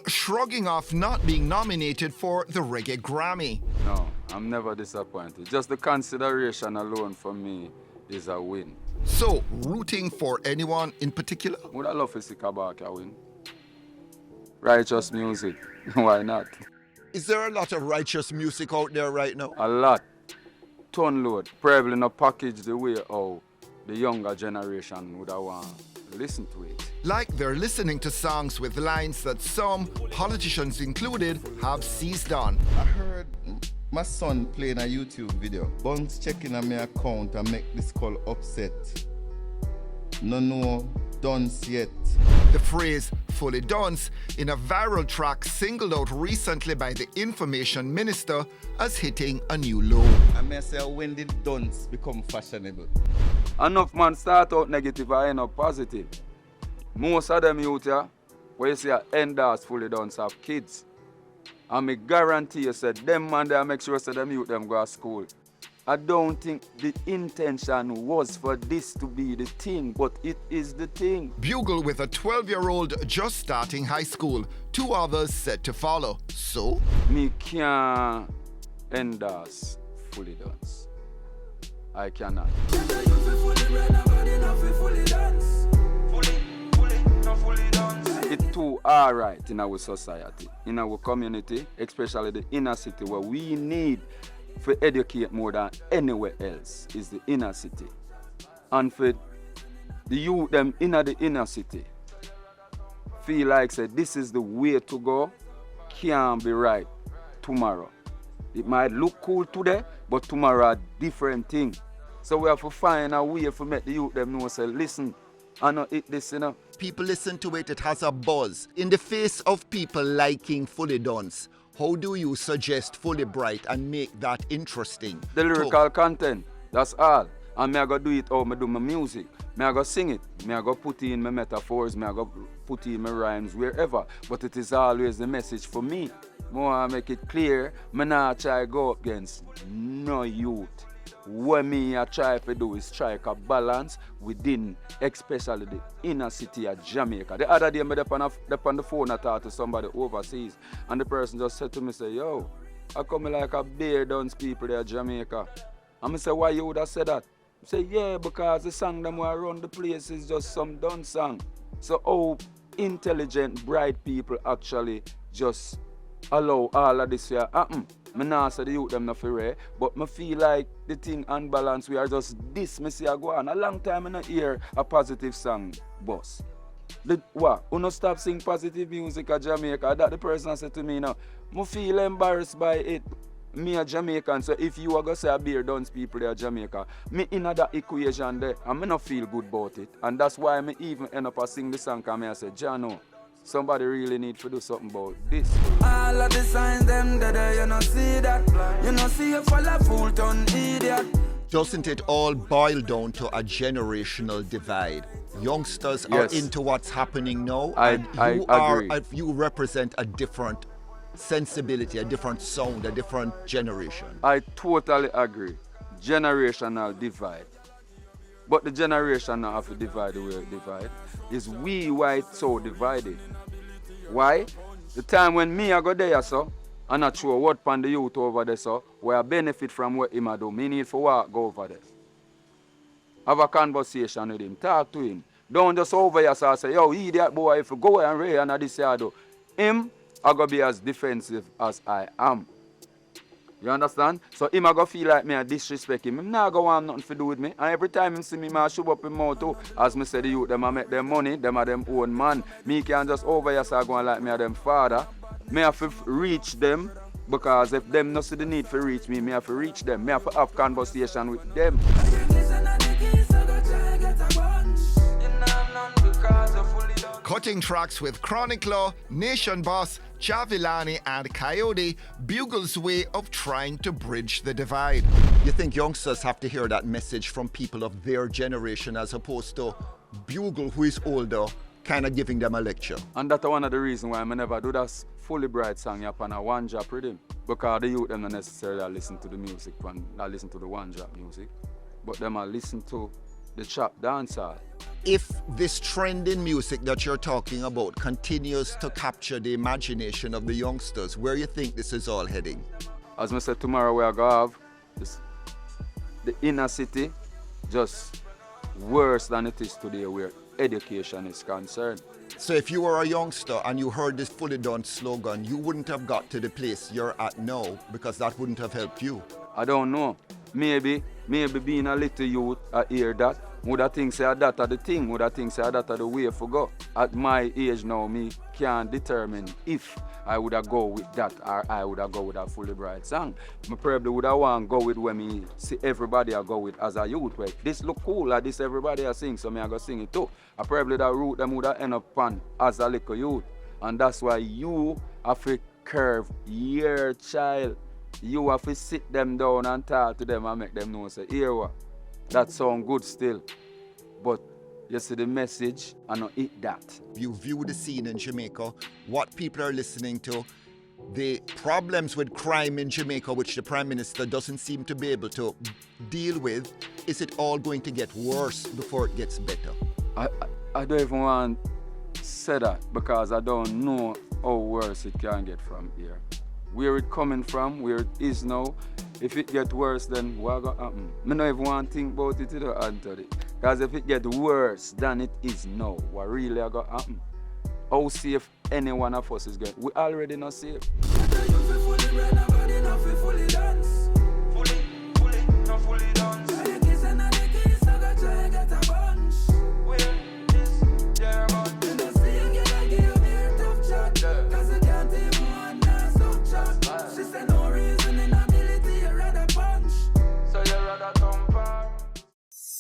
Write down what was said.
shrugging off not being nominated for the Reggae Grammy. No, I'm never disappointed. Just the consideration alone for me is a win. So, rooting for anyone in particular? Would I love to see Kabaka win? Righteous music, why not? Is there a lot of righteous music out there right now? A lot. Ton load. Probably not packaged the way how the younger generation would have want to listen to it. Like they're listening to songs with lines that some, politicians included, have seized on. I heard my son playing a YouTube video. Bunce checking on my account and make this call upset. No Dunce yet. The phrase fully Dunce in a viral track singled out recently by the information minister as hitting a new low. I may say, when did Dunce become fashionable? Enough man start out negative and end up positive. Most of them youth here, where you see a enders fully Dunce have kids. And I guarantee you said them man they make sure them youth them go to school. I don't think the intention was for this to be the thing, but it is the thing. Bugle with a 12-year-old just starting high school, 2 others set to follow. So? Me can't endorse fully Dunce. I cannot. It's too alright in our society, in our community, especially the inner city where we need for educate more than anywhere else is the inner city. And for the youth them in the inner city feel like say this is the way to go, can't be right tomorrow. It might look cool today, but tomorrow a different thing. So we have to find a way to make the youth them know say listen, I know it this, you know. People listen to it, it has a buzz. In the face of people liking Fully Dunce, how do you suggest Fully Bright and make that interesting? The lyrical content, that's all. And me I go do it how I do my music. Me I go sing it. Me I go put in my metaphors. Me I go put in my rhymes wherever. But it is always the message for me. More make it clear, me not try go up against no youth. What me I try to do is strike a balance within, especially the inner city of Jamaica. The other day, I on the phone I talked to somebody overseas, and the person just said to me, say, yo, I come like a bear Dunce people there in Jamaica. And I say, why you would have said that? I say, yeah, because the song them who run the place is just some Dunce song. So how intelligent, bright people actually just allow all of this here happen. I not say the youth them not for but I feel like the thing unbalanced. We are just this, I see I go on. A long time I not hear a positive song, boss. What? You not stop sing positive music at Jamaica? That the person said to me now. I feel embarrassed by it. Me a Jamaican, so if you are going to say a beer Dunce people there at Jamaica, me in that equation there, and I not feel good about it. And that's why I even end up sing the song and I say, Jano, somebody really need to do something about this. All of the signs them that you not see that. You not see a fella full ton idiot. Doesn't it all boil down to a generational divide? Youngsters Yes. are into what's happening now, I and agree. you represent a different sensibility, a different sound, a different generation. I totally agree. Generational divide. But the generation now have to divide the way it divide. Is we white so divided. Why? The time when me I go there so, and not sure what pan the youth over there so, where I benefit from what him I do. Me need for what go over there. Have a conversation with him, talk to him. Don't just over here so say, yo, idiot boy, if you go and ray and this here do. Him, I go be as defensive as I am. You understand? So him I go feel like me I disrespect him. Him not go want nothing to do with me. And every time him see me, I shove up him mouth too. As me say the youth, them I make them money, them are them own man. Me can just over here so go and like me a them father. Me have to reach them because if them not see the need to reach me, me have to reach them. Me have to have conversation with them. Cutting tracks with Chronic Law, Nation Boss, Javilani and Coyote, Bugle's way of trying to bridge the divide. You think youngsters have to hear that message from people of their generation as opposed to Bugle, who is older, kind of giving them a lecture? And that's one of the reasons why I never do that fully bright song up on a one drop rhythm. Because the youth them not necessarily listen to the music, I listen to the one drop music. But them I listen to the trap dancehall. If this trend in music that you're talking about continues to capture the imagination of the youngsters, where you think this is all heading? As I said, tomorrow we are going to have this, the inner city just worse than it is today where education is concerned. So if you were a youngster and you heard this Fully Done slogan, you wouldn't have got to the place you're at now because that wouldn't have helped you. I don't know. Maybe being a little youth, I hear that. Would I think say that are the thing? Would I think say that are the way for go? At my age now, me can't determine if I would have go with that or I would have go with a Fully Bright song. I probably would have want to go with when me see everybody I go with as a youth. Well, this look cool, like this everybody I sing, so me I go sing it too. I probably that route them would have end up on as a little youth. And that's why you have to curve your child. You have to sit them down and talk to them and make them know, say, here what? That sound good still. But you see the message and not eat that. You view the scene in Jamaica, what people are listening to, the problems with crime in Jamaica, which the Prime Minister doesn't seem to be able to deal with. Is it all going to get worse before it gets better? I don't even want to say that because I don't know how worse it can get from here. Where it coming from, where it is now, if it get worse, then what gonna happen? I don't even want to think about it, Anthony. Because if it get worse than it is now, what really gonna happen? How safe any one of us is getting? We already not safe.